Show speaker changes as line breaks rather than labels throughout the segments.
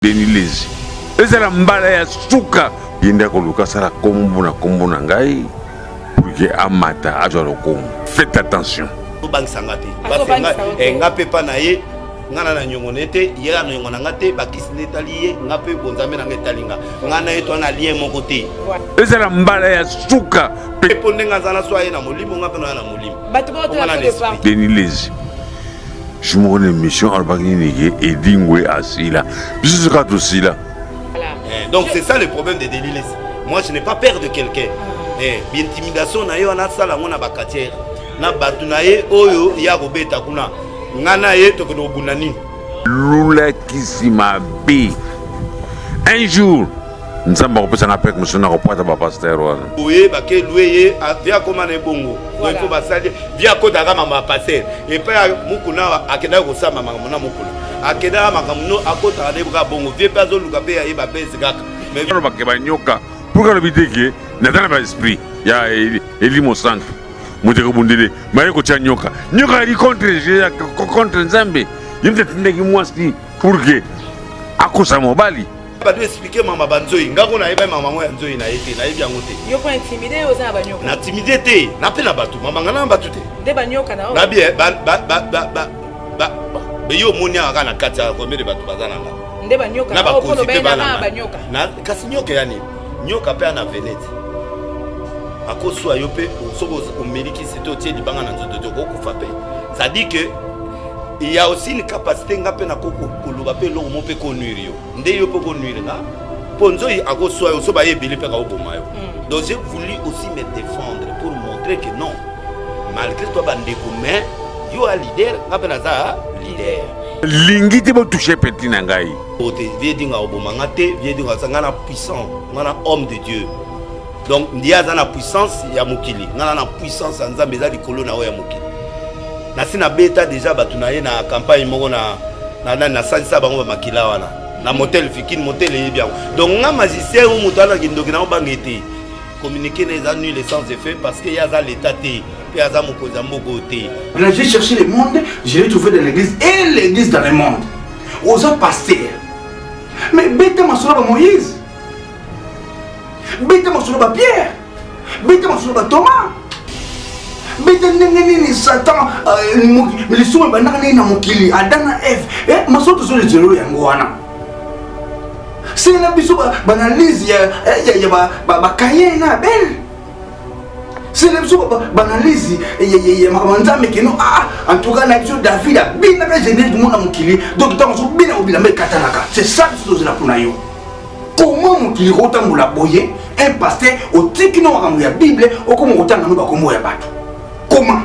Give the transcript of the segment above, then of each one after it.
Denilezi ezala mbala ya suka yenda koluka sala kombo na ngai pour que amata ajalo kom. Faites attention.
Bank sangati basenga ngape pa na ye ngana na nyongonete yera na nyongona ngate bakisine taliye ngape bonzame na ngetalinga ngana yeto na lié mon côté
ezala mbala ya suka
peponde ngazana soye na molimo ngape na molimo
bato ba to
Denilezi je me rends mission albagni nige edingwe asila biso ka to sila.
Donc c'est ça le problème de Denilezi. Moi je n'ai pas peur de quelqu'un. L'intimidation na yo na sala ngona bakatière na batu na ye oyo ya robeta kuna ngana ye to ko bunani
Lula kisima be un jour nzamba ko pesa na pek monsieur na ko pata ba pasteur wana
oye ba ke loué via koma na bongo donc ko basali via ko daga mama passer et pa mukuna akenda ko sama mama na mukuna akenda makamuno akota de buka bongo vie pas oluka pe ya ba bezi kaka
mais ba ke ba nyoka pour que le biteke na dans ba esprit ya elimo centre muteko bundile maye ko chanyoka nyoka ri contre nzambe yimte tindeki mwasti pour que akosa mobali
ba do expliquer mama banzoi ngako na yeba mama mo ya nzoi na yete na yebi yangote
yo ko intimider yo za ba nyoka
na timidité na pe na batu mama ngana batu te
de ba nyoka na
na bien be yo monia aka na kata ko mere batu bazana nga
nde ba nyoka
na ba ko pe ba
nyoka
na kasi nyoka yani nyoka pe na venete akoswa yo pe osobo omeliki sito tie libanga na nzoto ko kufa pe ça dit que il y a aussi une capacité ngape na koko kuluba pe lo mo pe ko nuire yo nde yo pe ko nuire nga ponzo akoswa yo so ba yebele pe ka oboma yo. Donc j'ai voulu aussi me défendre pour montrer que non malgré toi bandeko mais yo a leader ngape na za leader
lingiti bo toucher petit na ngai
ote vie dinga oboma ngate vie dinga sangana puissant ngana homme de Dieu. Donc ndiaza na puissance ya mukili ngana na puissance nzambe za likolo na o ya mukili na sina beta déjà batuna ye na campagne moko na sansa bango ba makila wana na motel fikine motel e bien. Donc nga magicien ou mutana kindoki na bangete communiquer les annuls les sans effet parce que yaza l'état té et yaza mokoza mboko té.
J'ai cherché le monde, je l'ai trouvé dans l'église et l'église dans le monde. Aux pasteurs. Mais beta masolo ba Moïse. Beta masolo ba Pierre. Beta masolo ba Thomas. Beta nini Satan les soins ba nani na mokili Adam na Eve masolo zo le zelo yango wana. C'est la biso ba analyse ya ba Caïn na Abel. C'est la biso ba analyse ya makamanda mekeno en tout cas na biso David a bina ka générer du monde na mokili donc tant so bina obila me katanaka. C'est ça biso za kuna yo. Comment mokili ko tambola boye un pasteur au tikino makambo ya Bible okomo kotanga no ba kombo ya bato. Comment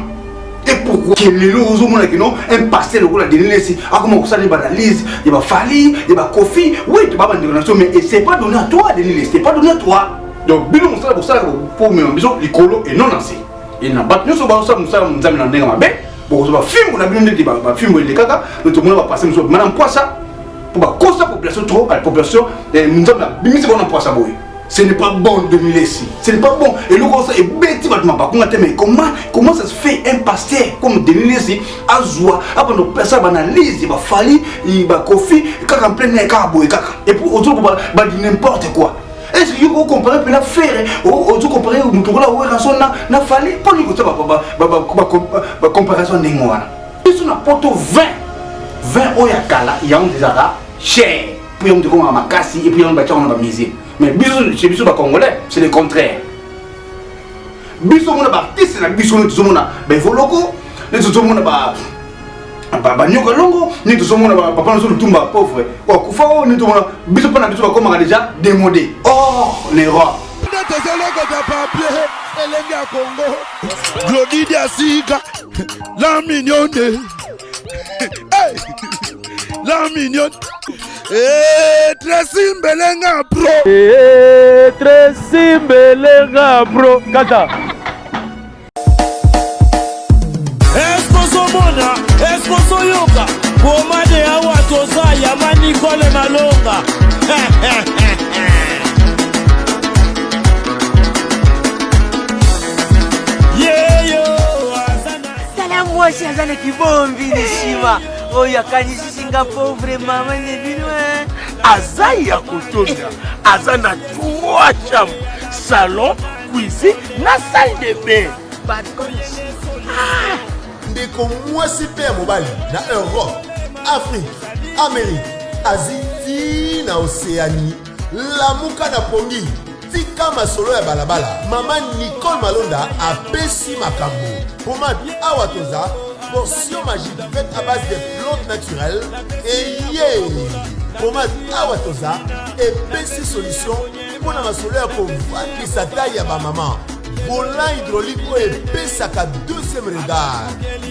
et pourquoi que les lois un pasteur le la Denilezi a commencé à analyse il va Fali il va Kofi oui tu vas mais c'est pas donné à toi Denilezi c'est pas donné à toi donc bilo musala pour ça pour me biso likolo et non lancé et na bat nous so ba ça musala mzami na ndenga mabe pour so film na bino ndeti ba film le kaka nous tout le monde va passer nous madame poisa pour ba cause la population trop à la population mzami na bimisi ko na poisa boy. Ce n'est pas bon de nous laisser. Ce n'est pas bon. Et nous, ça est bête, mais comment ça se fait un pasteur comme Denilezi à Zoua, après nos personnes analyse, il va falloir, il va Kofi, quand on plein les carabos et caca. Et pour autres, bah dire n'importe quoi. Est-ce que vous comparez puis la faire, autres comparer au Moutoula ou à son n'a fallu pas nous côté bah comparaison n'engouana. Ils sont à porto 20 oyakala, il y a un désara cher. Puis on dit qu'on a ma casse et puis on va miser. Mais chez Bissou Congolais, c'est le contraire. Bissou mon artiste, na Bissou nous sommes na Bevoloko, nous sommes na ba Nyoka Longo, nous sommes na papa nous tumba pauvre. Quoi Koufao nous sommes na Bissou pas na Bissou comme déjà démodé. Oh l'erreur.
Glodidia Sika, la mignonne. La mignonne. Tracy Mbelenga bro.
Tracy Mbelenga bro. Kata.
Esposo yoka. Bomade awa toza yamani kole malonga.
Salamu wa shazana kibombi nishima. Oya kanyishi Singapore vraiment mane binwe.
Azaya Kotonda, Azana 3 chambres, salon, cuisine, na salle de bain.
Ndeko mwasi pe mobali na Europe, Afrique, Amérique, Asie na Océanie, lamuka na pongi, tika masolo ya balabala. Maman Nicole Malonda apesi makambo. Pomade Awatoza, portion magique faite à base de plantes naturelles et pomade Awatoza epesi solution pour na masolo ya kovandisa taille ya ba maman. Bolan hydraulique epesaka deuxième regard.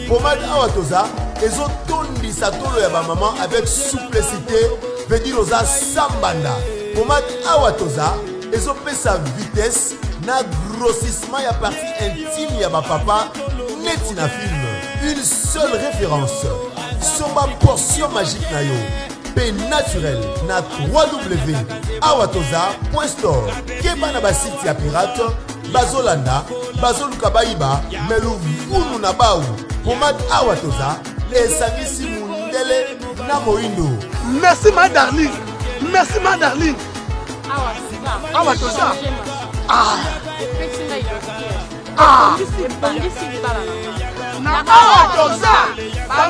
Pomade Awatoza ezotondisa tolo ya ba maman avec souplicité, veut dire oza sambanda. Pomade Awatoza ezopesa vitesse na grossissement ya partie intime ya ba papa neti na film. Une seule référence. Somba portion magique na yo. P naturel na www.awatoza.store. Keba na basiti ya pirate bazolanda bazoluka baiba melu vunu na bau. Pomade Awatoza esangisi mundele na moindo.
Merci ma darling. Merci ma darling. Awatoza. Awatoza.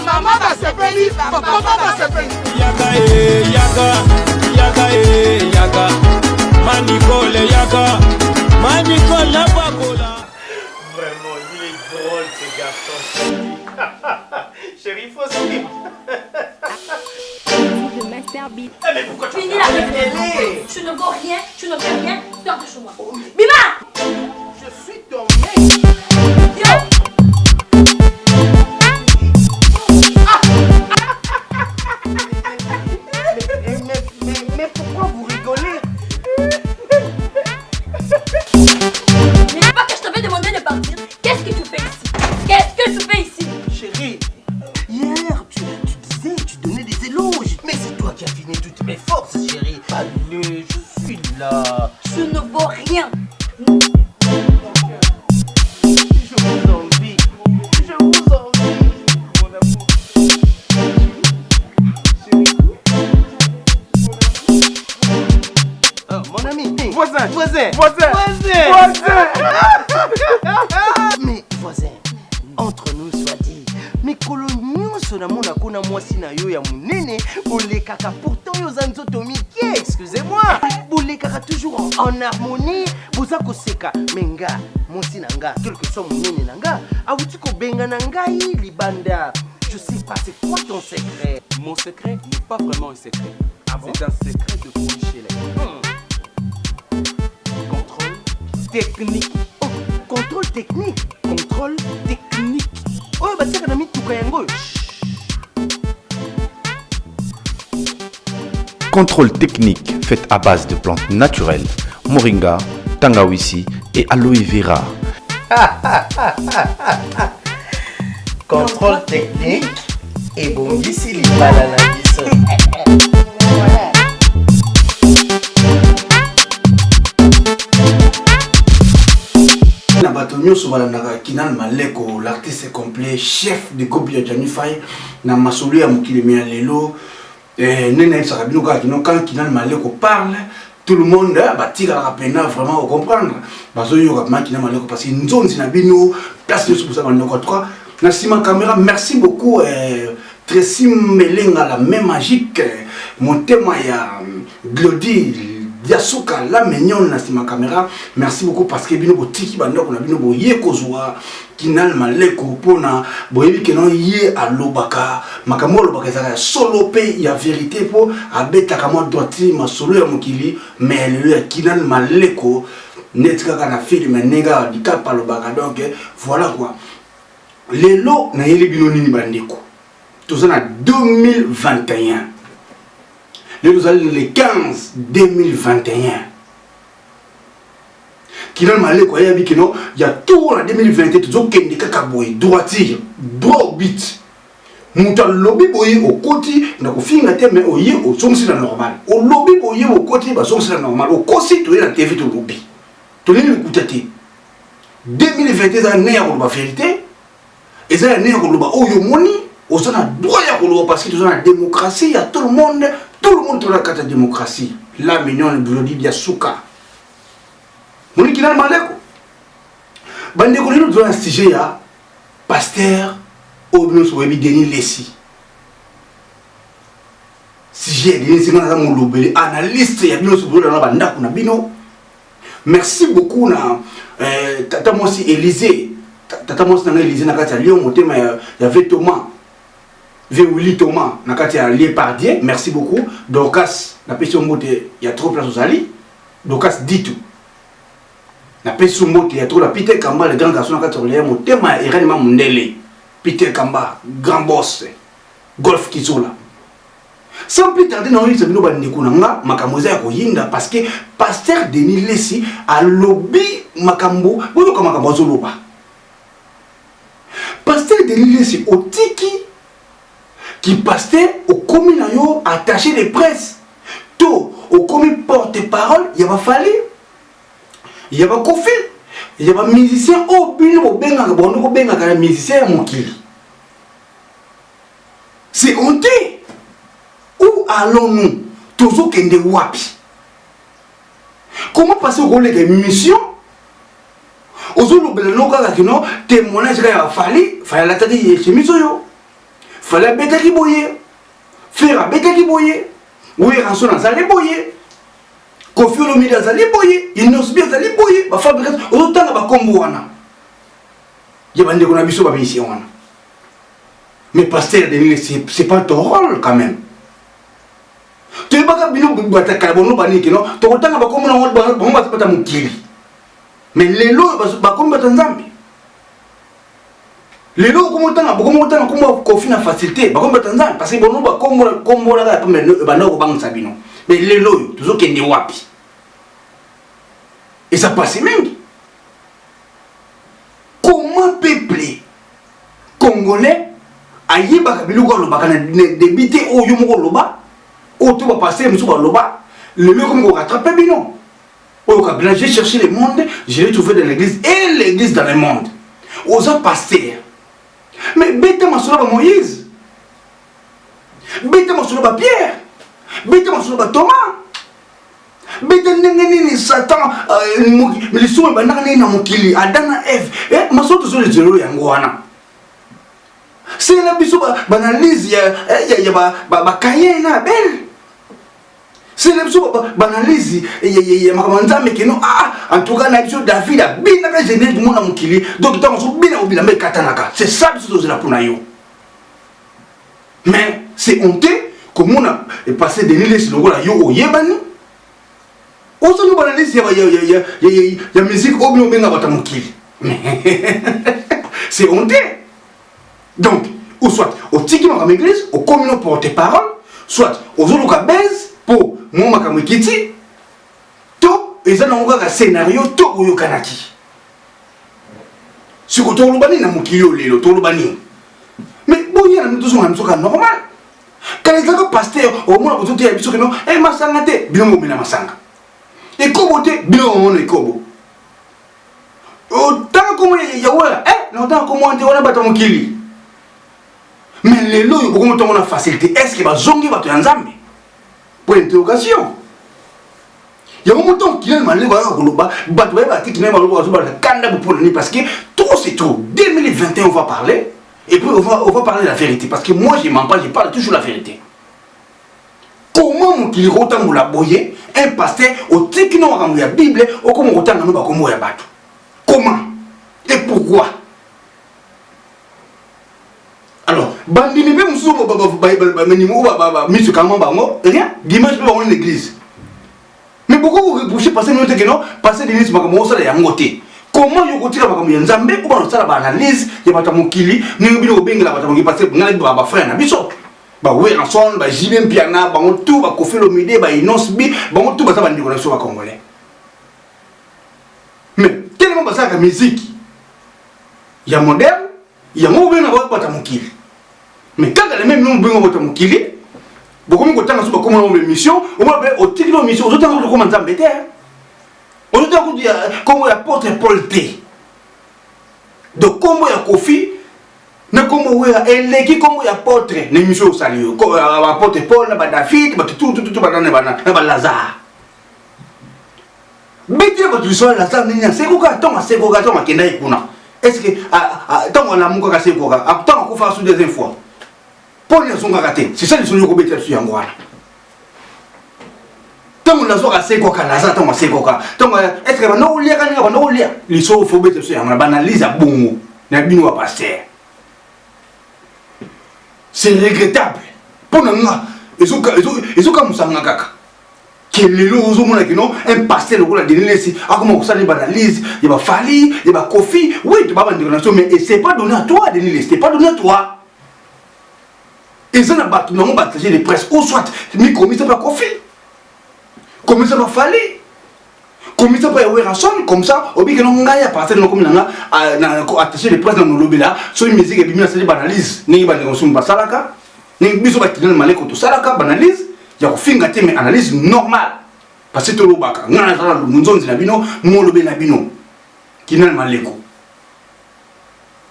Mama basepeli, papa basepeli. Yaga. Manicole yaga. Manicole la bakola.
Vraiment, il est drôle ce garçon. Chérie, faut suivre. Mais pourquoi tu
finis la réunion? Tu ne vaux rien, tu ne fais rien, sors de chez moi. Bima!
Je suis ton mec.
Yo!
Mais pourquoi vous rigolez?
Mais pas que je t'avais demandé de partir. Qu'est-ce que tu fais ici? Qu'est-ce que tu fais ici?
Chérie, hier tu disais, tu donnais des éloges. Mais c'est toi qui as fini toutes mes forces, chérie. Allez, je suis là.
Tu ne vaux rien.
Je vous envie. Je vous envie. Mon amour. Chérie. Oh, mon ami. Voisin. Mais voisin, entre nous soit dit, mais coloniaux sur la mona kona mwasi na yo ya munene, bolekaka pourtant yo zanzoto mike, excusez-moi, bolekaka toujours en harmonie, boza koseka menga, mwasi nanga, quel que soit munene nanga, awuti ko benga nangai libanda. Je sais pas, c'est quoi ton secret?
Mon secret n'est pas vraiment un secret. Ah bon? C'est un secret de Polichelek. Contrôle technique.
Oh, contrôle technique.
Contrôle technique.
Oh, bah c'est qu'on a mis tout kayango.
Contrôle technique fait à base de plantes naturelles, moringa, tangawizi et aloe vera.
Contrôle technique et bon ici les bananes.
Nabatonyo Sobalanaka Kinal Maleko, l'artiste complet, chef de Gobi Janifai, na masolo ya mukile mea lelo, nena Sarabino Kino, quand Kinal Maleko parle, tout le monde batira la peine vraiment au comprendre. Bazoyo Rapma Kinal Maleko parce que nous sommes Bino, place de pour ça dans 3. Nassima Caméra, merci beaucoup. Tracy Melenga, la même magique, mon témoin ya Glody. Diasuka la mignonne na sima caméra. Merci beaucoup parce que bino botiki bandoko na bino boye kozwa Kinal Maleko pona boyebi ke non ye alobaka makambo lobaka za solo pe ya vérité po abeta kama droiti masolo ya mokili mais le ya Kinal Maleko netika kana film nega dikapa lobaka donc voilà quoi. Lelo na yeli bino nini bandeko. Tozana 2021. Nous allons le 15 2021. Kinal Maleko ya bikino ya tout en 2021 toujours kende kaka boy droiture droit bit. Muta lobby boy au côté na ko finga te mais oye au somsi la normal. Au lobby boy au côté ba somsi la normal. Au kosi to la TV to lobby. To le écouter 2021 za né ya ko ba vérité. Et ça né ya ko ba oyo moni On a droit à Kolo parce que nous avons la démocratie, il y a tout le monde dans la démocratie. Là, maintenant, le bureau dit Souka. Mon équipe n'a pas de bande ko nous doit sujet ya pasteur Obino Sowebi Denis Lessi. Sujet Denis Lessi na mo lobele analyste ya bino Sowebi na banda kuna bino. Merci beaucoup na tata Mosi Élysée. Tata Mosi na Élysée na kati ya Lyon motema ya Thomas. Willy Thomas na kati ya Liepardien. Merci beaucoup. Dorcas na pesi mbote il y a trop place aux ali. Dorcas dit tout. Na pesi mbote ya trop la Peter Kamba le grand garçon na kati ya motema Iranima Mundele. Peter Kamba grand boss. Golf Kizola. Sans plus tarder, nous avons makamboza ya koyinda parce que pasteur Denis Lessi a lobby makambo boyo kama makambozo loba. Pasteur Denis Lessi au tiki qui pasteur au commis na yo attaché de presse. To au commis porte-parole, il y a fallu. Il y a Kofi, il y a musicien au bino benga bono benga ka musicien mokili. C'est honteux. Où allons-nous? Toujours kende wapi. Comment passer au rôle de mission? Aujourd'hui, le témoignage qu'il a fallu, fallait la tête de chez Misoyo. Fallait bêter qui boyer. Faire bêter qui boyer. Oui, rançon dans les boyer. Kofi Olomide dans les boyer. Il n'ose bien dans les boyer. Ma fabrique, autant que combo wana. Il y a des gens qui ont besoin de mission. Mais pasteur, c'est pas ton rôle quand même. Tu es pas bino bata carbone baniki non to kotanga bakomo na ngol ba pata mukili mais lelo bakomo batanzambi lelo komotanga komo kofi na facilité bakomo batanzambi parce que bono bakomo la pa mais bana ko bangsa bino mais lelo toujours kende wapi et ça passe même comment peuple congolais ayiba biluko lo bakana débiter o yumo loba auto va passer monsieur Baloba le lieu comme on rattrape bino au Kabila j'ai cherché le monde je l'ai trouvé dans l'église et l'église dans le monde aux pasteurs mais bête masolo Moïse bête masolo Pierre bête masolo Thomas bête nengeni Satan mais les sous banana na mokili Adana Eve masolo zo le zéro yango wana c'est la biso banalise ya ba kaye na belle c'est la biso banalise ya makamanda mekeno en tout cas na biso David a bina ka géné du monde mukili donc tant so bina obila me katanaka c'est ça biso zo la pona yo mais c'est honteux comment on a passé des lignes sur le yo yebani oso no banalise ya musique obino benga bata mukili c'est honteux. Donc, ou soit au tiki dans l'église, au communaux porte-parole, soit aux autres baise pour mon makamikiti, tout, et ça n'a pas un scénario, tout ou yokanaki. Si vous avez un mukio, le tolobani. Mais bon, il y a un truc normal. Quand les gens pasteurs, au moins, vous avez dit que non, et ma sangate, bien mon mina masanga. Et kobote, bien mon ekobo. Autant comme il y a, longtemps comme on dit, on a battu mon kili. Mais les lois, comment on a facilité? Est-ce qu'il va zonguer votre ensemble? Pour l'interrogation. Il y a un moment qui est mal, il va y avoir parce que tout c'est tout. 2021, on va parler. Et puis on va parler de la vérité. Parce que moi, je ne mens pas, je parle toujours la vérité. Comment mon kili rotan la boyer, un pasteur, au tikino à la Bible, ou comment rotan nous va comme comment? Et pourquoi? Alors, bandini be musu rien, dimanche peut avoir l'église. Mais pourquoi vous reprochez passer nous que non, passer l'église makamo ça ya ngote. Comment yo kotira makamo ya nzambe ou ba sala ba analyse ya bata mokili, ni bino bengela bata mokili passer ngala ba frère na biso. Ba we ranson ba jibem piana ba tout ba Kofi Olomide ba Inos bi, ba tout ba ça ba ndiko na so ba congolais. Mais tellement ba ça la musique. Il y a moderne, il y a mauvais na bata mokili. Mais quand les mêmes noms bengont bata mokili, beaucoup de temps sur comment on mission, on va au titre de mission, aux autres comment ça m'embêter. Aux autres comment il y a porte Paul T. Donc comment il y a Kofi, na kombo wera eleki kombo ya apôtre na émission osali ko apôtre Paul na ba David ba tout banana na ba Lazare beti ba tu so Lazare ni c'est quoi ton c'est quoi ton makenda ikuna est-ce que ton la muka ka c'est quoi ton ko fa sous deuxième fois Paul ya songa kate c'est ça les sons ko beti sur yangwana ton la so ka c'est quoi ka Lazare ton c'est quoi ton est-ce que ba no lia ka ni ba no lia les so fo beti sur yangwana ba analyse bongo na bino wa pasteur. C'est regrettable. Pour nous, ils sont comme ça. Quel est le un pasteur le la dernière ici. Ah comment ça les analyse, il va Fali, il va Kofi. Oui, tu vas vendre mais c'est pas donné à toi, Denis. C'est pas donné à toi. Et ça n'a pas non partager les presse ou soit mais comment ça va Kofi? Comment ça va Fali? Comment ça va Ranson comme ça au bique non ngaya passer non comme na attacher les presse dans nos lobby là sur une musique et bien ça les analyse ni ba ngosum basalaka ni biso ba tinel maleko to salaka analyse ya ko finga te mais analyse normale parce que to lobaka ngana sala munzonzi na bino mo lobé na bino kinel maleko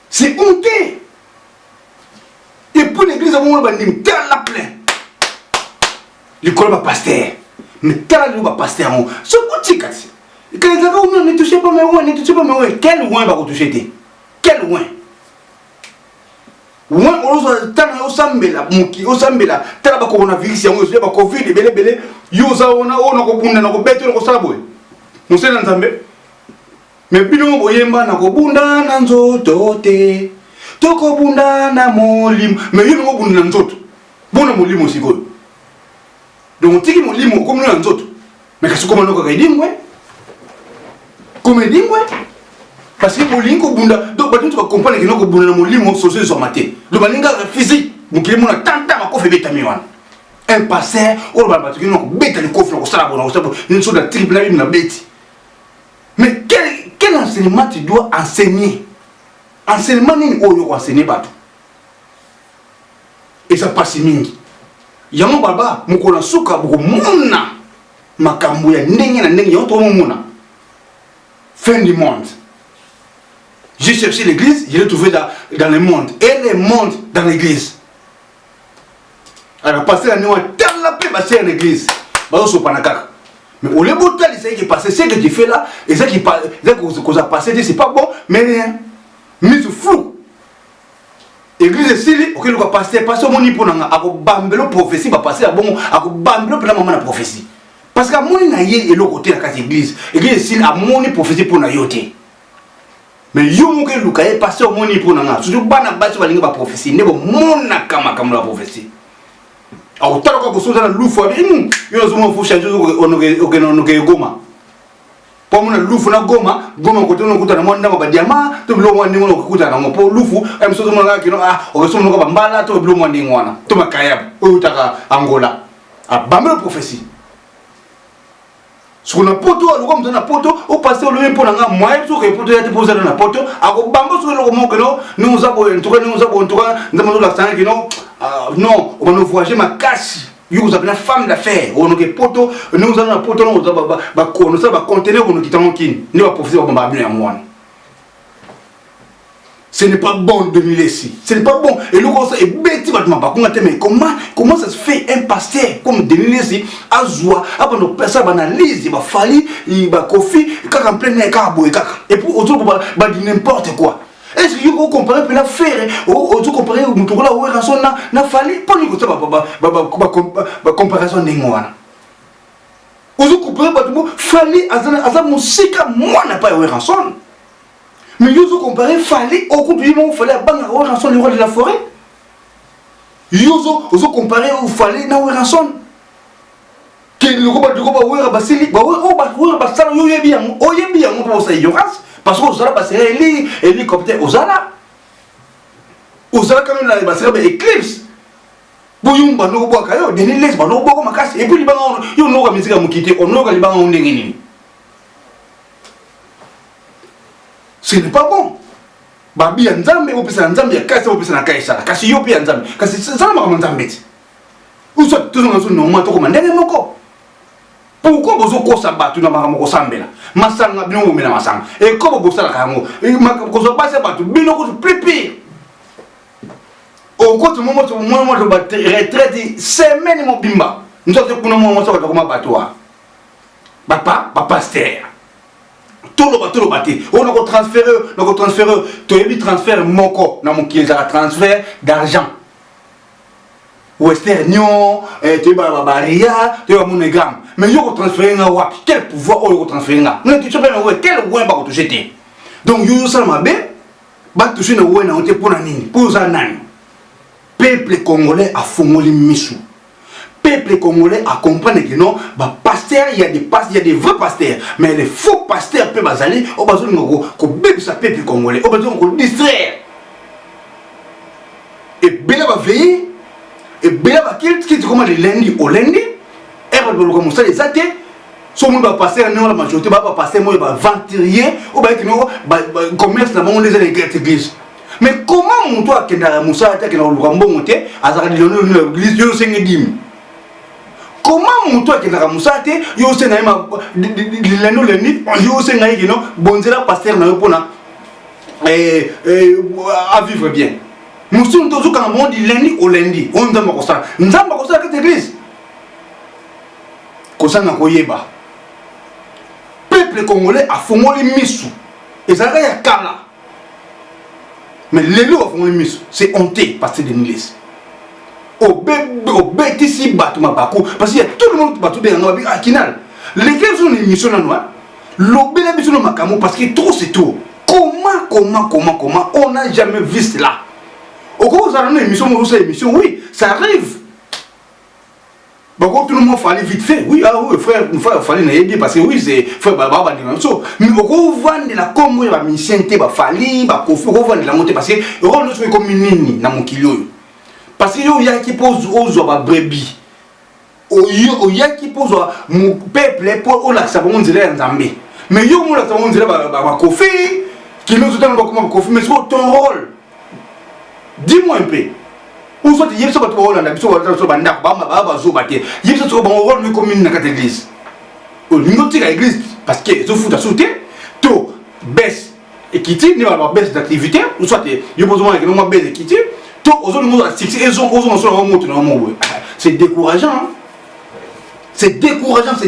c'est honteux et pour l'église on va dire tel la plein l'école va pasteur mais tel le va pasteur on ce petit cas quand les gars on ne touche pas mais on ne touche pas mais quel loin va toucher quel loin loin on se tana osambela muki osambela tala ba coronavirus yango ba covid belé yoza ona ko bunda na ko beto ko sala boy musena nzambe mais bino boyemba na ko bunda na nzoto te to ko bunda na molimo mais yo ngo bunda na nzoto bona molimo sikoyo donc tiki molimo ko na nzoto mais kasi ko manoko ka idimwe comme dingwe parce que bolingo bunda donc ba tu vas comprendre que noko bunda na molimo social sur maté le balinga physique mukilimo na tanta ba ko fe betami wana un pasteur ou ba batu noko beta le coffre ko sala bona ko sala une chose de triple na na beti mais quel enseignement tu dois enseigner enseignement ni oyo ko enseigner batu et ça passe mingi yango baba mukona suka buko mona makambo ya ndenge na ndenge yo to mona fin du monde. J'ai cherché l'église, je l'ai trouvé dans le monde. Et le monde dans l'église. Alors, passer la nuit, tel la paix, passer à l'église. Mais au lieu de ça, c'est qui passe, ce que tu fais là, et ce qui a passé, c'est pas bon, mais rien. Mais c'est flou. L'église est si, ok, le pasteur, passer au monde pour n'a pas bambelo prophétie, va passer à bon, à bambelo pour la maman la prophétie. Parce que mon naïe est le côté de la case église. L'église est à mon prophétie pour naïoté. Mais yo mon que Lucaï passé au monde pour n'a surtout pas na base sur la prophétie. Ne bon mon nakama comme la prophétie. Alors tant que vous êtes dans le loup, yo zomo faut changer on goma. Pour mon loup na goma côté on kuta na monde ba diama to bilo mo ndingo ko kuta na mo po loup am so zomo na kino o so mo ko mbala to bilo mo ndingo wana. To makayab o utaka Angola. A bamelo prophétie. Sur la poto, comme dans la poto, au passé au lieu pour la moyenne, sur les poteaux étaient posés dans la poto, à Bambo sur le roman que nous avons un tour, nous avons un tour, nous avons la sang qui non, on va nous voyager ma casse. Vous avez la femme d'affaires, on a des poteaux, nous avons un poteau, nous avons un conteneur, nous quittons qui, nous avons profité de Babylone à moi. Ce n'est pas bon de nous laisser. Ce n'est pas bon. Et nous, on est bête, mais comment ça se fait un pasteur comme Denis Lessi, Azoua, après nos personnes analysent, il va falloir, il va Kofi, quand on plein carbo et pour autour, il dit n'importe quoi. Est-ce que vous comparez la faire, vous comparez au mouton là où Ranson n'a fallu, pas nous côté, comparaison des moines. Vous comparez, fallu, à musique, moi n'a pas eu Ranson. Mais vous comparez, fallait au coup du monde, fallait à Ranson, le roi de la forêt. Vous comparez, il fallait na Ranson. Que le roi du roi Ouera Basili, Ouera Basala, bien, pour ça, parce que Ozala passerait hélicoptère Ozala. Ozala quand même la passerait éclipse. Boyumba no boakayo, Denis Les, no boko makasi, et puis les bancs, ils n'ont pas mis à m'quitter, on n'a pas les bancs en déguiné. Ce n'est pas bon. Babi Nzambe, ou pisa Nzambe, Kassa, ou pisa Kaisa, Kassi Yopi Nzambe, Kassi Salama Nzambe. Ou soit tout le monde n'a pas commandé moko. Pourquoi vous avez battu dans ma sambela? Masanga bino mena masanga. Et comment vous savez quand vous? Et ma vous passez battu bino plus pire. au côté moment moi je battre retraite semaine mon bimba nous sommes pour moi ça va comment battre papa pasteur tout le bâti on a transféré tu as transfert moko na mon qui ça transfert d'argent Western Union tu vas Baria tu vas Monogram mais yo transférer nga wapi quel pouvoir yo transférer nga non tu sais pas quel ouin ba ko jeter donc yo ça m'a bien ba toucher na ouin na on te pour nani pour ça nani peuple congolais a fongoli misu peuple congolais a comprendre que non bah pasteur il y a des vrais pasteurs mais les faux pasteurs peuvent aller au besoin ko bébé ça peuple congolais au besoin ko distraire et bela va veiller et bela va qui comment le lundi au lundi et va le commencer les athées so monde va passer non la majorité va passer moi va venturier ou ba que non commerce là on les églises. Mais comment mon toi qui n'a Moussa attaque dans le Rambo monté à Zara de l'église yo sengedim comment mon toi qui n'a Moussa attaque yo sengaima leno leni yo sengaï qui non bonzela pasteur na yo pona à vivre bien nous sommes toujours quand on dit lundi au lundi on doit me constat nzamba constat cette église kosana koyeba peuple congolais a fongoli misu et ça ya kala. Mais les lois font les mises, c'est honté parce que c'est des milices. Au bêtis si battu ma bakou, parce qu'il y a tout le monde qui battu des gens à Kinal. Les gars sont des missions noires, l'obé la mission de Macamo parce que trop c'est tout. Comment on n'a jamais vu cela. Au cours de une émission, oui, ça arrive. Bah, quand tout le monde fallait vite fait, oui, frère, fallait n'aider parce que oui, c'est frère Baba de même chose. Mais au cours de la communauté, la mission, fallait, kofi, au cours de la montée parce que on ne soit comme une nini dans mon kilo. Parce que il y a qui pose aux brebis. Il y a qui pose mon peuple pour la savon de l'Anzambé. Mais yo mon la savon de la kofi, qui nous donne comment kofi, mais c'est ton rôle. Dis-moi un peu. Ou soit il y a ce que tu as dans la biso sur banda baba zo baté il y a ce que bon rôle commune dans l'église au niveau de l'église parce que zo fout à sauter to baisse et quitter ne va pas baisse d'activité ou soit il besoin que nous baisse et quitter to aux autres nous et os sur un monte dans mon c'est décourageant c'est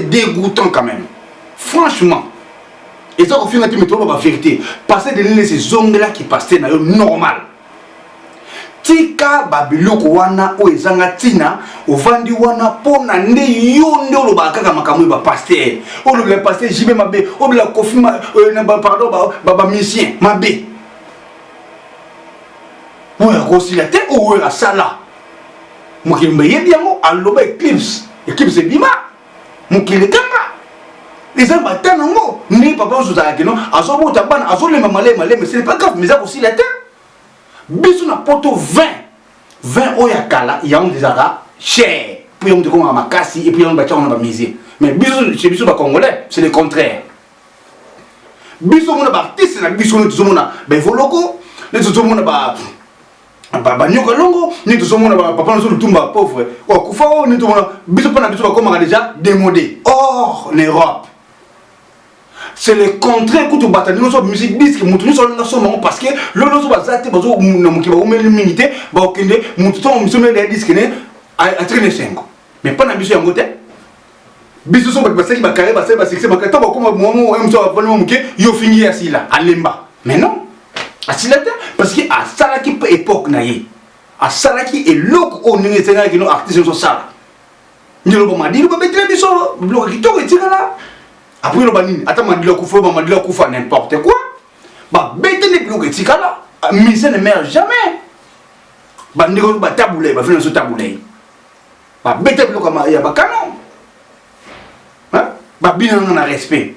dégoûtant quand même franchement et ça au final tu me trouves la vérité passer de ces zones là qui passaient dans normal. Tika babiloko wana o ezanga tina ovandi wana pona nde yonde lo bakaka makamwe ba pasteur o le pasteur jibe mabe o la kofima na pardon ba mission mabe o ya conciliate o ya sala mokimbe yebiango aloba eclipse bima mokile kanga les gens battent nango ni papa ozuza keno azobo tabana azolema malema mais ce n'est pas grave mais ça aussi la terre. Bisou na poto 20 oyakala ya on désara cher puis on te comme makasi et puis on bâtir on va miser mais bisou chez bisou ba congolais c'est le contraire bisou mon ba artiste na bisou nous zomona ben voloko nous zomona ba nyoka longo nous zomona ba papa nous tumba pauvre o kufa o nous zomona bisou pas na bisou ba comme déjà démodé or en Europe. C'est le contraire que tu bats nous sommes musique disque nous sommes là parce que le nous sommes zate bazo na mukiba o melimité ba okende mutu to misome les disques ne a traîner 5 mais pas na biso yango te biso so ba seki ba carré ba se ba succès ba to ba comme momo emso ba vonu muke yo fingi asila alemba mais non asila te parce que à salaki époque na ye à salaki et loko o ningi senga ki no artiste so sala ndilo ba madilo ba betre biso bloc ki to etika là. Après le banine, attends, madila koufa n'importe quoi. Bah, bête n'est plus que tika là. Mais ça ne meurt jamais. Bah, n'est pas taboulé, bah, venez sur taboulé. Bah, bête n'est plus comme il y a pas canon. Hein? Bah, bien on a respect.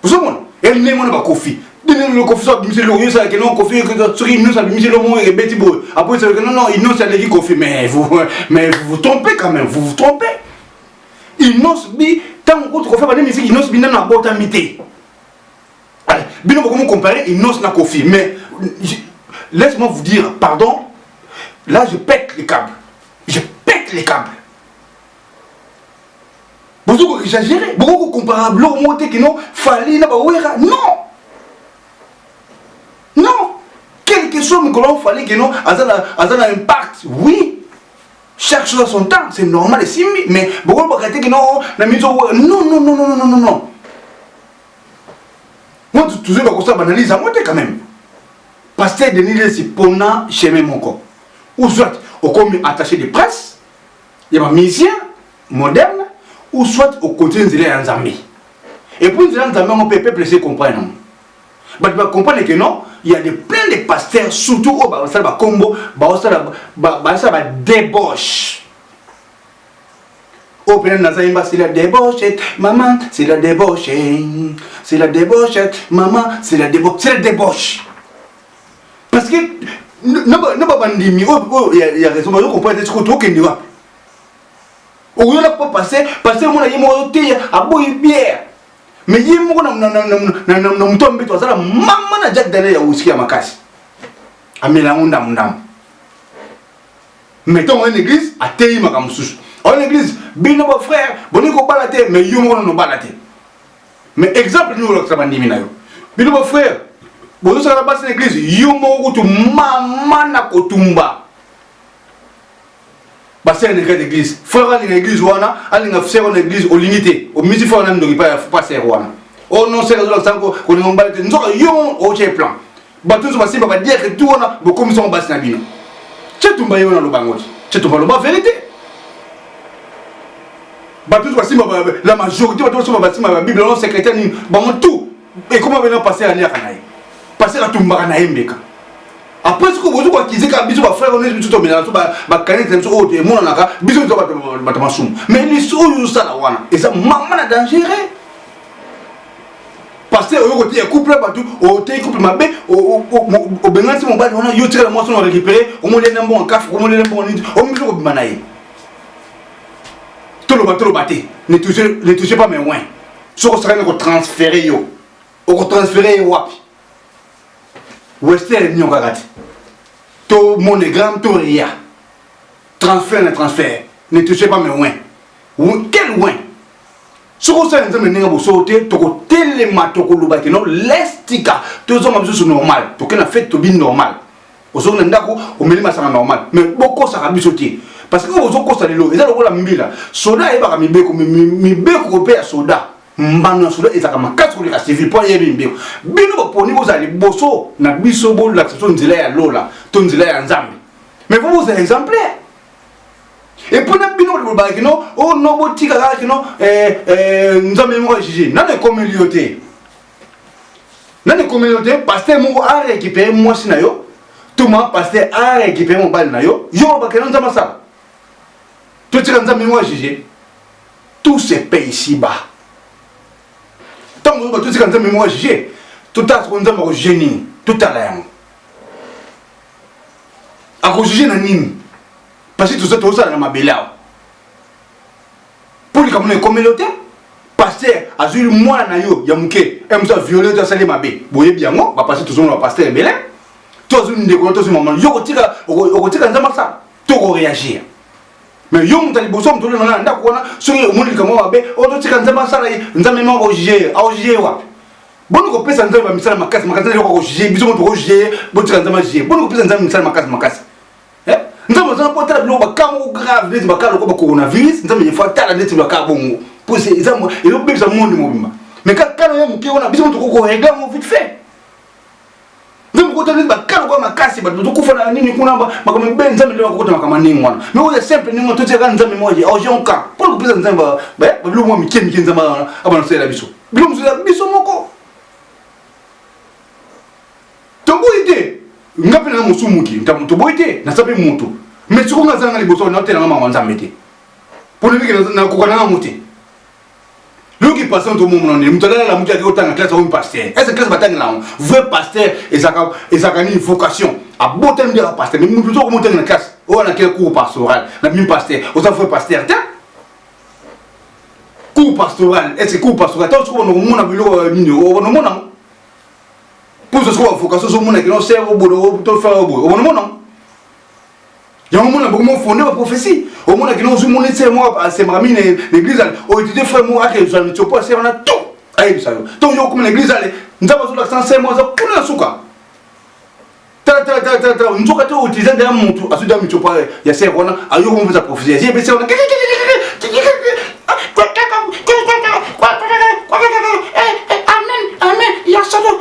Vous savez, elle n'est pas kofi. Le kofi soit monsieur le ça que non kofi que sur nous ça monsieur le mot et bête beau. Après c'est que non, il nous ça les kofi mais vous trompez quand même, vous trompez. Il n'ose bi tant que tu fais des musiques il n'ose bi na botamité. Allez, bien comment comparer il n'ose na kofi mais laisse-moi vous dire pardon. Là je pète les câbles. Beaucoup exagéré, beaucoup comparable au monté qui non fallait na ba wera. Non. Rousseau, il fallait que non, ça a un impact. Oui. Chaque chose a son temps, c'est normal, mais beaucoup de gens que non, non. Moi, toujours, je banalise à moi quand même. Pasteur Denis, c'est pour nous, chemin mon corps. Ou soit, au comme attaché de presse, il y a un musicien moderne, ou soit au côté de l'Anzambi. Et pour nous, on peut se comprendre. Mais tu vas comprendre que non, il y a plein de pasteurs, surtout au Combo, ça débauche. Au plein Nazaïmba, c'est la débauchette, maman, c'est la débauche. C'est la débauchette, maman, c'est la débauche. C'est la débauche. Parce que, non, pas bandimi, il y a raison, mais on comprend que c'est trop qu'il n'y a pas. On n'a pas passé, parce que mon ami a boire bière. Mais il y a un tombé, tu as la maman a déjà donné à Ouski à ma casse. À Mélanondam. Mettons une église à Tei Makamsous. En église, bien frère, boniko balate, mais il y a un balate. Mais exemple, nous, le travail d'Iminayo. Bien frère, bonjour, ça va passer l'église, il y a un maman na kotumba. Parce que l'église, frère à l'église, wana, à l'église, au limité, au musique, on ne pas passer wana. Oh non, c'est la sanko, qu'on est en bas, nous avons yon au plan. Bateau, ça va dire que tout on a, beaucoup de gens bassent na bino. C'est tout baillon dans le bangot. C'est tout le vérité. Bateau, la majorité, bateau, ma Bible, non, secrétaire, bon, tout. Et comment venir passer à Niakanaï? Passer à Tumbakanaïmbeka. Après ce que vous avez dit, bisous, frère, on est tout au milieu, et mon anaka, bisous, mais les sous, ça la wana. Et ça, maman a dangereux. Parce que au côté couple, au couple ma bé, au Bénin, si mon bal, on a eu la moisson récupéré, au moins les noms en café, au moins les noms au milieu de Manaï. Tout le bateau batté, ne touchez pas mes oins. Ce qu'on serait transféré, au transféré, wapi. Western n'y a pas tout monogramme, tout rien. Transfert, ne touchez pas mes oins. Quel oin? Ce qu'on sait, c'est sauter, tu as télémato, non, l'estica, tous les hommes sont normal, tu as fait tout bien normal. Aux hommes d'Ako, au milieu, ça normal. Mais beaucoup ça a sauté. Parce que aux autres, ça l'eau, et ça, le mbila. Soda, il va me béco, mi béco, à soda. Mbano soda, et ça comme 4 jours, civil, pour y aller bien. Bino, pour nous, vous allez bosso, na bisobo, l'action de l'A Lola, ton l'A Nzambi. Mais vous êtes exemplaire. Et pour nous, bino, no, oh non, botika, no, Nzambi, moi, jugé. N'a de communauté. N'a de communauté, parce que mon a récupéré, moi, sinayo. Tout le monde, parce que a récupéré mon bal, nayo. Yo, parce que non, ça m'a ça. Tout ce que Nzambi, moi, jugé. Tout se paye ici-bas. Tant que tout ce que nous avons jugé, tout à ce qu'on a jugé, tout à l'heure. À cause de Nini, parce que tout ça, dans ma belle. Pour les communautés, parce que à ce moment-là, il y a un mouké, il y a un violé de salir ma belle. Vous voyez bien, moi, parce que tout le monde a passé les belles. Tout le monde a découvert ce moment. Il y a un ça, tout réagir. Mais yom tali bosom to na nda ko na so ye omuli kama wabe o to tika nzamba sala nzambe ma ko jije a jije wa bonu ko pesa nzambe ba misala makasi ko jije biso ko jije bo tika nzamba jije bonu ko pesa nzambe misala makasi nzambe zana po tala bilo ba kamo grave net ba kala ko ba coronavirus nzambe ye fa tala net ba ka bongo pour c'est nzambe e lo bebisa monde mobimba mais kala ye muke ona biso ko régler mo vite fait nzambe ko tala ba kala ko makasi ba to kufa na nini kuna ba makama ben nzambe le ko kama nini wana mais o simple ningo to tseka nzambe moje au jonka pour ko pesa nzambe ba bilo mo mike nzambe abana sela biso bilo mo sela biso moko tombo ide ngapi na musumuki ntamu tombo ide na sabe mutu mais siko ngazanga liboso na tena mama nzambe te pour le na ko kana muti lui qui passe tout le monde, il me la moitié de la classe au pasteur. Est-ce que classe bataille là, vrai pasteur et ça a une vocation. À bon terme de la pasteur, mais nous plutôt monter dans la classe. On a quel cours pastoral, la même pasteur, aux enfants pasteur. Cours pastoral, est-ce que cours pastoral, tant que on a vu le on a pour ce soit vocation sur mon qui non sert au bout, tout faire au bout. On a il y a un moment où on fondé la prophétie. Au moment où on est moi, c'est ma mine, l'église, on étudie frère moi, que je ne sais pas, c'est on a tout. Aïe, ça y est. Donc, comme l'église, nous avons l'accent, c'est moi, ça pour la souka. T'as nzoka to utiliser derrière mutu asuda michopa ya serona ayo on vous a professé j'ai pensé on amen yasalo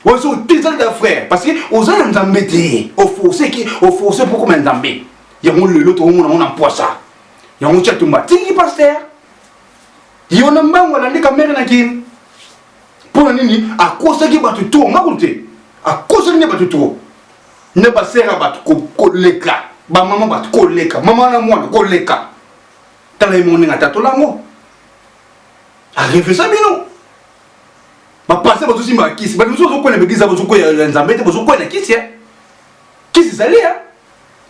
ouais so utiliser des frères parce que aux gens nzambete au forcer pour comme nzambe ya mon le l'autre on en poissa ya on chatumba tingi pasteur yona mbango la ndika mere na kin pour nini akosaki batu to ngakulte akosaki batu to ne ba sera batu ko leka ba mama batu ko leka mama na mwana ko leka tala imoni ngata to lango arrive ça bino ba passer batu simba kisi ba biso zo ko na begiza batu ko ya nzambete batu ko na kisi kisi salia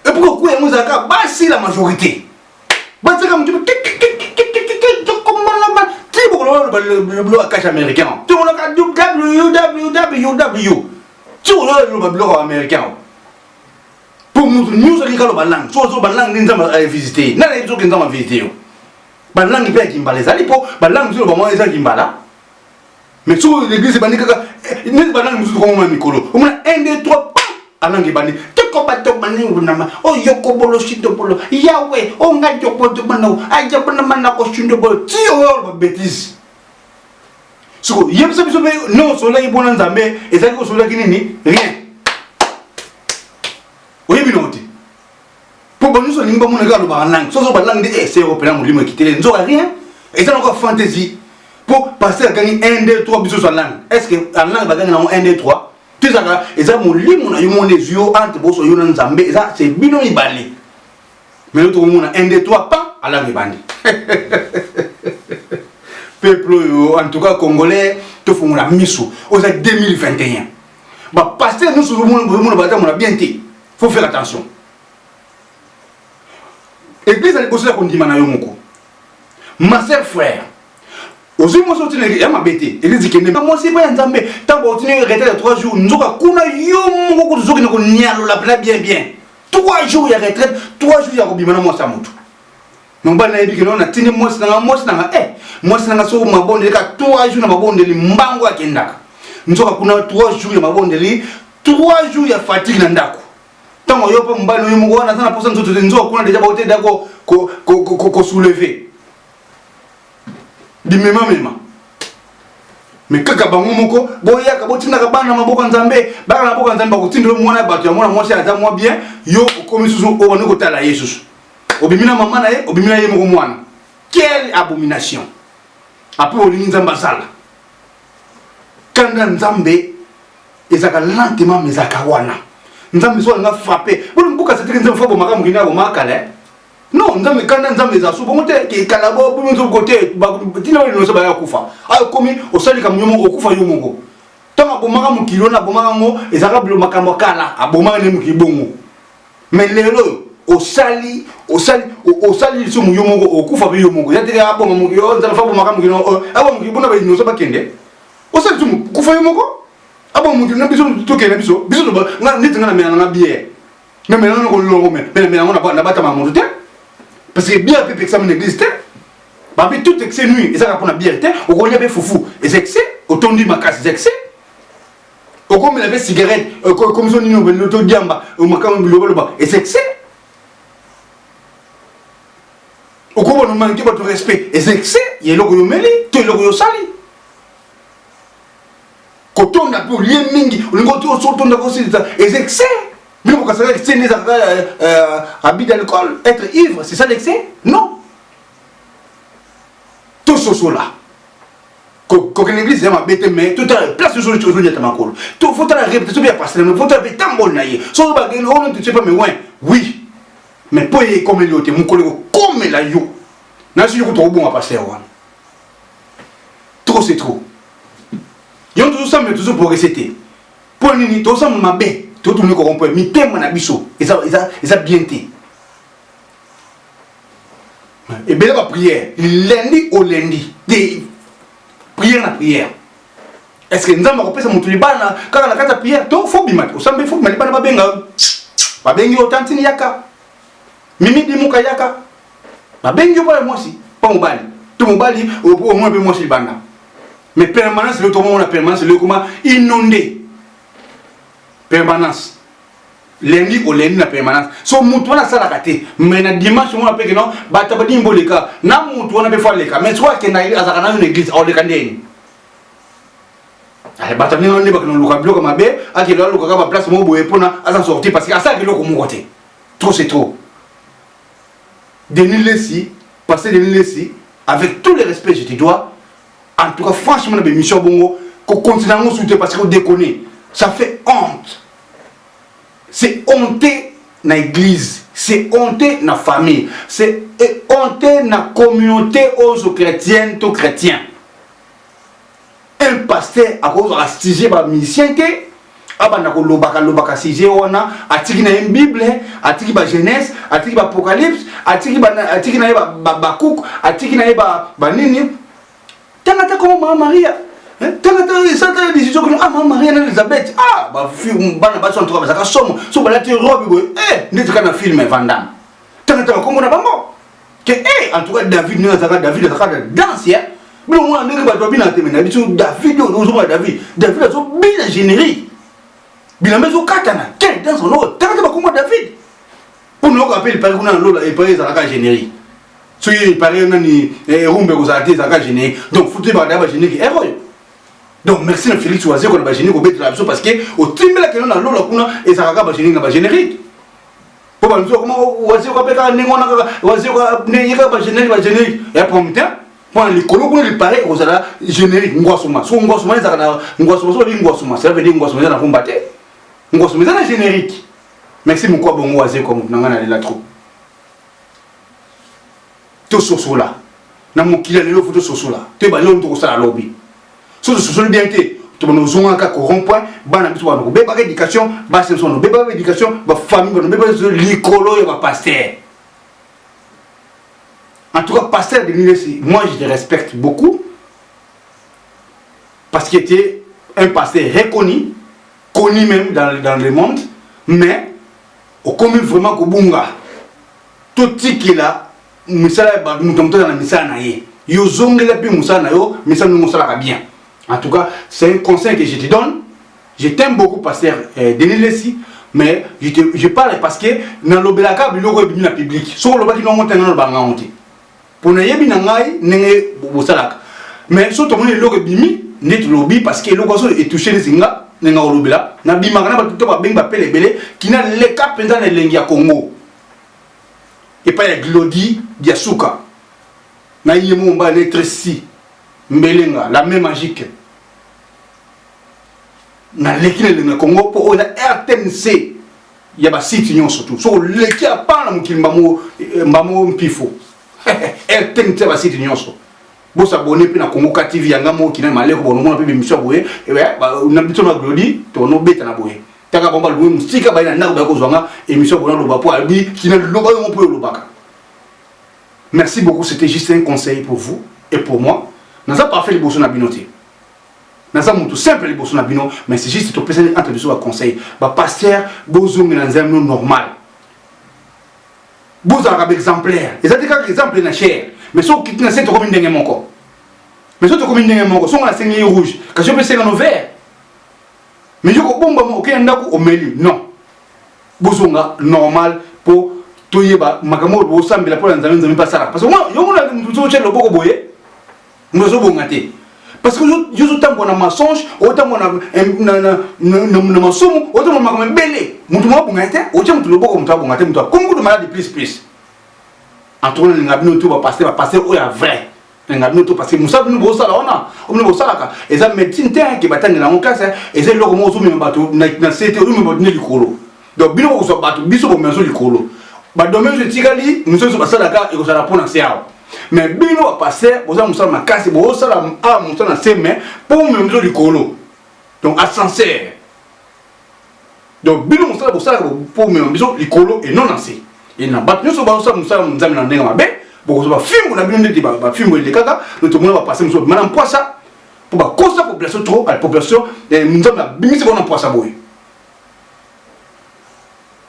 et pourquoi ko ya muzaka basi la majorité ba tsaka mtu le blog cache américain. Tu vois le www. Tu vois le blog américain. Pour nous, nous allons le balang. Soit balang nous allons visiter. N'a pas besoin de visiter. Balang il peut être kimbala. Ça dit pour balang nous allons voir les kimbala. Mais sur l'église c'est bandika. Nous balang nous allons voir Mikolo. On a 1 2 3 alang ibani. Tu comprends pas bani unama. Oh yoko bolo shindo bolo. Yahweh. Oh ngajo bolo mano. Aja bana mana ko shindo bolo. Tu vois bêtise. So, yem se biso non soleil bon nzambe ezali ko soleil kinini rien. Oyebi noti. Pour bon nous limba mon ngalo ba langue. So ba langue de c'est européen mo limo kitele nzo rien. Et ça encore fantaisie. Pour passer à gagner 1 2 3 biso sur langue. Est-ce que en langue ba gagner 1 2 3 tout ça et ça mo limo na yo mon les yeux entre boso yo nzambe et ça c'est bino ibali. Mais l'autre monde 1 2 3 pas à langue bandi. Peuple en tout cas congolais te font la mission aux 2021 bah pasteur nous sur le monde on a bien été faut faire attention église à l'église qu'on dit manayo moko ma sœur frère aussi moi sorti ya mabete église qui n'est pas moi c'est pas nzambe tant bon tenir arrêter de 3 jours nzoka kuna yo moko ko zoki ko nyalo la bien 3 jours ya retraite 3 jours ya kobimana moi ça mutu non ba na ebiki non na tini moi sinanga moi sinanga so mabonde ka 3 jours na mabonde li mbango akendaka nzoka kuna 3 jours ya mabonde li 3 jours ya fatigue na ndako tango yo pa mbano yo moko na sana posa nzoto nzoka kuna deja ba hotel dako ko soulever dimema mais kaka bango moko boya ka botinda ka bana maboko nzambe baka na maboko nzambe ko tindelo mwana bato ya mwana mwasi aza mwa bien yo komi susu o bano ko tala yesus obimina mama na ye obimina ye moko mwana quelle abomination après olingi nzambe asala kanda nzambe ezaka lentement mais ezaka wana nzambe so nga frappé bolo mbuka seteke nzambe fo bomaka mukina bomaka le non nzambe kanda nzambe ezasu bongo te ke kalabo bomo nzo côté tina wele no so ba ya kufa ayo komi osali ka munyomo okufa yo moko tanga bomaka mukilo na bomaka ngo ezaka bilo makambo kala abomaka ne mukibongo mais lelo osali so muyomongo okufa bi yomongo yateke abo muyo nzala fa bomaka mukino abo mukibuna ba inoso bakende osali so kufa yomongo abo mukino biso tokena biso ba nga nitinga na mena na bière mais mena ko longo mais mena na bata mamundo te parce que bière peut examiner l'église te ba bi tout excès nuit et ça pour na bière te o ko nyabe fufu et excès otondi makasi excès o ko mela be cigarette comme so nino be loto diamba o makamo biloba et excès au cours de manquer votre respect et c'est il y a l'ogo meli to l'ogo sali quand on a pour lien mingi on go to sorton de considération et c'est mais pourquoi ça excès les habits d'alcool être ivre c'est ça l'excès non tout ce là quand l'église est ma bête mais tout à place de choses de tamakolo tout faut la répéter bien passer mais faut la tant bon naïe so ba on ne tu pas mais ouais oui mais pour y comme il était mon collègue comme la yo n'a su que trop bon à passer wana trop c'est trop yon tout ça mais toujours pour rester pour nini tout ça ma bé tout le monde comprend mi thème na biso et ça bien té et bien la prière lundi au lundi des prière na prière est-ce que nzamba ko pesa mutu libana kaka na kata prière to faut bimata osambe faut malibana ba bengi otantini yaka mimi di muka yaka ba bengi pale mwasi pa mobali to mobali au moins be mwasi banda Mais permanence, le comment on a permanence, le comment inondé. Permanence. Lundi au lundi, la permanence. So, mouton a ça la raté. Mais le dimanche, on a fait que non, batabadi mboleka. Na mouton a fait les cas. Mais soit qu'il y a une église, on les candidats. Allez, batabadi on est pas que nous le bloc comme abbé, à qui l'on le place mon boue pour na à s'en sortir parce qu'à ça que l'on comme côté. Trop c'est trop. Denis Lessi, passer Denis Lessi, avec tout le respect je te dois. En tout cas, franchement, la mission Bongo, qu'on continue à nous soutenir parce qu'on déconne. Ça fait honte. C'est honté dans l'église. C'est honté dans la famille. C'est honté dans la communauté aux chrétiennes, aux chrétiens. Un pasteur à cause de la stigé par musicien que abandako lobaka sije wana atiki na Bible, atiki ba Genèse, atiki ba Apocalypse, atiki na ba Bakuk, atiki na ba nini. Tangata comme Maman Maria. Tangata ça ta décision que Maman Maria na Elisabeth. Ba film bana ba son trois ba somo. So ba la te robe ndeti kana film Vandam. Tangata comme na bango. Que en tout cas David na zaka David zaka danse ya. Mais moi ndenge ba to bina te na bitu David ozo David. David azo bina générique. Bina mezo katana. Quel dans son nom. Tangata ba comme David. Pour nous rappeler par qu'on a lola et par zaka générique. So il paraît nani rumbe ko zate zaka générique. Donc foutu ba daba générique héros. Donc merci na Félix Oazé ko ba générique ko betre la parce que au timbela que na lola kuna et zaka ba générique na ba générique. Pour ba nous comment Oazé ko peka ngona Oazé ko ne ba générique et prompteur pour les colo ko il paraît ko zala générique ngwasuma. So ngwasuma zaka na ngwasuma so bi ngwasuma. Ça veut dire ngwasuma na fumbate. Ngwasuma na générique. Merci mon quoi bon Oazé comme nangana la trop. Tout ce là, na mokila lelo photo soso là, te ba lelo to sala lobby. So soso bien te, to ba nozonga ka ko rond-point, ba na biso ba no beba éducation, ba senso no beba éducation, ba famille ba no beba likolo ya ba pasteur. En tout cas pasteur de l'université, moi je te respecte beaucoup parce qu'il était un pasteur reconnu, connu même dans le monde, mais au commun vraiment ko bunga. Tout ce qu'il a misala ba mutomto na misala na ye yo zongela pe musala na yo misala musala ka bien. En tout cas c'est un conseil que je te donne. Je t'aime beaucoup pasteur Denis Lessi, mais je parle parce que na lobelaka biloko ebimi na public so lobaki no monte na banga honte pour na yebi na ngai nenge bosalaka mais so to moni loko ebimi net lobby parce que loko so e toucher les zinga nenga lobela na bima kana ba to ba benga pele belé qui na le cap pendant les lengi ya Congo. Et pas les Glody Diasuka. Na yemo mba l'électricité. Mbelenga, la même magique. Na lekine le Congo pour la RTNC. Il y a ba site nyon surtout. So leki a pas na mukili mbamo mpifo. RTNC ba site nyon so. Bo s'abonner puis na Congo TV yanga mo kina maleko bono mo na pe émission boye. Et ba na bito na Glody to no beta na boye. Taka bomba loué musika ba na ko zwanga émission bona loba po albi qui na loba on peut lobaka. Merci beaucoup, c'était juste un conseil pour vous et pour moi. Nous n'avons pas fait les bossons na binoté. Nous avons tout simple les bossons na bino, mais c'est juste tout présent entre les conseil. Ba pasteur bozo melanzam normal. Bozo arabe exemplaire. Et ça dit qu'un exemple na cher, mais so qui na cette commune d'engem encore. Mais so to commune d'engem encore, so on a saigné rouge, quand je peux saigner en vert. Mais je bomba mo OK ndako au milieu. Non. Bozonga normal pour toyeba makamo bo sambela pour nzambe nzambe pasala. Parce que moi yo mona mutso tshelo boko boye. Mzo bongate. Parce que yo tambo na mensonge, autant na masomo, autant na makamo belé. Mutu mo bongate, autant mutu loboko mutu bongate mutu. Comme vous demandez plus. En tout cas ngabino to ba passer o ya vrai. Ngabino to parce que musa bino bo sala ona, omno bo sala ka. Et ça médecine te ki batanga na classe et c'est loko mo zo me bato na CT o me bodine likolo. Donc bino ko so bato biso bo menso likolo. Ba domaine je tigali nous sommes sur la et ça répond à ça. Mais bino va passer aux hommes sur ma casse et au salam à mon temps ses mains pour me mettre du colo. Donc ascenseur. Donc bino mon salam pour me mettre du colo et non assez. Et na bat nous sur ba salam salam nzambe na ndenga mabe pour que film na bino de ba film de kaka nous tout le monde va passer sur madame poissa pour ba cause la population trop à la population et nous sommes la bimi c'est bon poissa boy.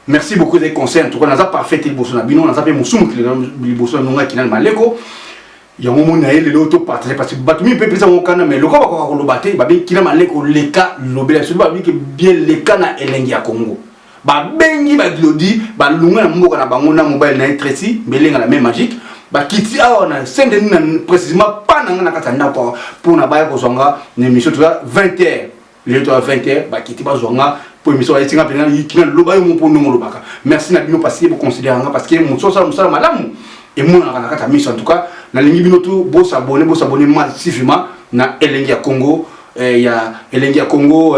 Merci beaucoup des conseils. En tout cas, nous avons parfait les bossons. Nous avons fait mon soum qui est le bossons qui est maleko. yango mona ele lo to partager parce que batumi peut penser mon kana mais le ko ba ko lo baté ba bi kina maleko leka lobela so ba bi que bien leka na elengi ya Congo ba bengi ba glodi ba lunga na mboka na bango na mobile na Tracy belenga la même magique ba kiti aona sende na précisément pas na kata na pour na ba ko zonga na émission 20h le 20h ba kiti ba zonga pour émission ya tinga pena yikina lo ba yo mo pondo mo lo baka merci na bino parce que vous considérez parce que mon so ça malamu et mon na kata mission en tout cas na lingi bino tout bo s'abonner massivement na elengi ya Congo ya elengi ya Congo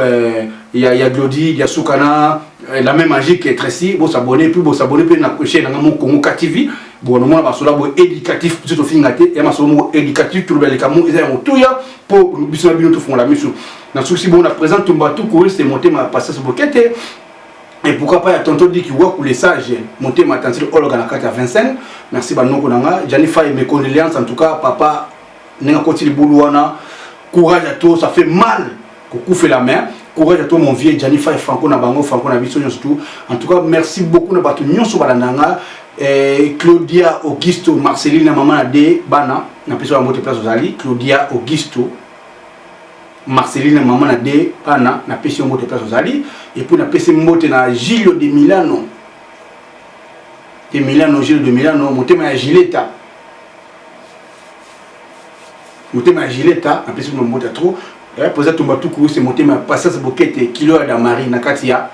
ya Glody ya Sukana la même magique est Tracy bo s'abonner puis na chaîne na mon Congo TV bon no mona basola bo éducatif tout fingate et masola mo éducatif tout le kamo eza mo tuya pour bisona bino tout font la mission na souci bon na présent Tumbatu courir c'est monter ma passer ce boquette et pourquoi pas tonton dit qu'il voit pour les sages monter ma tante Olga na 425 merci banoko nanga Janifa et mes condoléances en tout cas papa nenga koti libuluana courage à toi ça fait mal coucou fait la main courage à toi mon vieux Janifa et Franco na bango Franco na biso surtout en tout cas merci beaucoup na batu nyonso balananga Claudia Augusto Marceline maman na de bana na peso la moto place ozali Claudia Augusto Marceline maman na de bana na peso moto place ozali et puis na peso moto na Gilio de Milano Gilio de Milano motema ya Gileta na peso moto trop poser Tumbatu courir c'est motema passage bokete kilo ya Damari na katia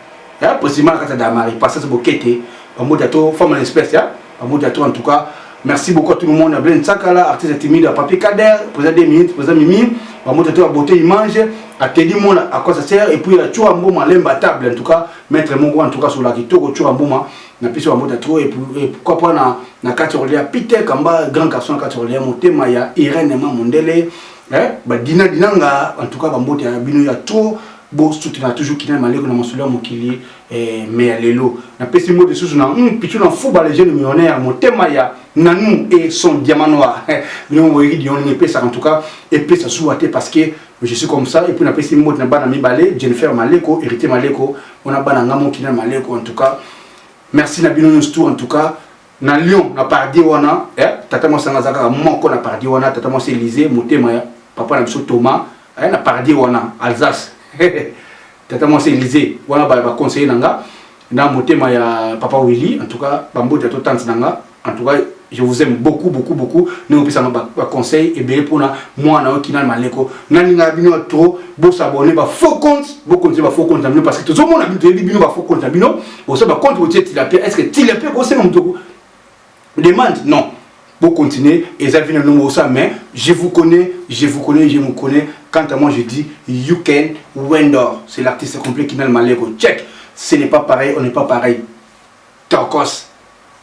possiblement kata Damari passage bokete Amodato, femme en espèce, Amodato en tout cas. Merci beaucoup à tout le monde. À Blaine Sakala, artiste timide, à Papier Kader, président des minutes, président Mimi, Amodato à beauté, il mange, à Teddy Mon, à quoi ça sert, et puis il a toujours un bon à table, en tout cas, maître Mongo, en tout cas, sur la Kitoko, toujours un bon moment, n'a plus sur Amodato, et pourquoi pas, na Katorlia, Peter Kamba, grand garçon à Katorlia, mon thème, il y a Irène Mondele, Dina Dinanga, en tout cas, Bambote, il y a trop. Bon, soutenir toujours qui n'a malheur dans mon soleil mon kili mais lelo na pesi mot de sous na pichu na football les jeunes millionnaires mon thème ya nanou et son diamant noir nous on voyait dire on pesa en tout cas et pesa souhaité parce que je suis comme ça et puis na pesi mot na bana mi balé Jennifer Maleko hérité Maleko on a bana ngamo qui na Maleko en tout cas merci na bino tout en tout cas na Lyon na pardi wana tata mo sangazaka moko na pardi wana tata mo Élysée mon thème ya papa na biso Thomas na pardi wana Alsace tata moi c'est Élysée voilà ba conseiller nanga na motema ya papa Willy en tout cas bambo de tante nanga en tout cas je vous aime beaucoup nous pisa ba conseil et bien pour na moi na okina maleko nani na bino trop bo s'abonner ba faux compte parce que tout le monde a bino ba faux compte bino bo ça ba compte au titre la est-ce que tu la paie ko c'est mon demande non pour continuer et ça vient nous ça mais je vous connais quant à moi je dis you can Wendor c'est l'artiste complet qui n'a le malego check ce n'est pas pareil on n'est pas pareil Tokos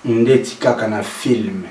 ndetika kana film